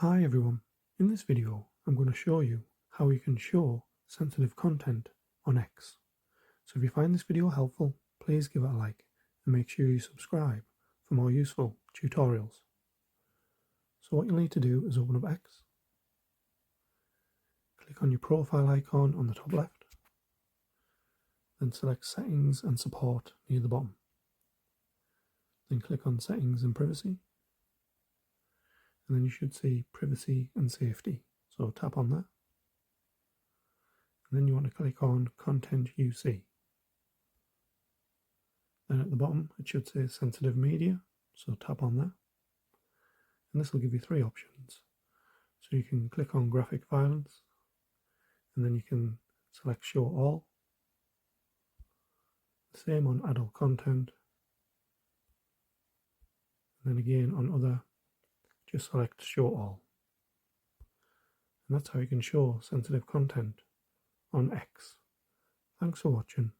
Hi everyone, in this video I'm going to show you how you can show sensitive content on X. So if you find this video helpful, please give it a like and make sure you subscribe for more useful tutorials. So what you'll need to do is open up X, click on your profile icon on the top left, then select Settings and Support near the bottom. Then click on Settings and Privacy, and then you should see Privacy and Safety. So tap on that. And then you want to click on Content UC. Then at the bottom it should say Sensitive Media, so tap on that. And this will give you three options. So you can click on Graphic Violence, and then you can select Show All. The same on Adult Content. And then again on Other, just select Show All. And that's how you can show sensitive content on X. Thanks for watching.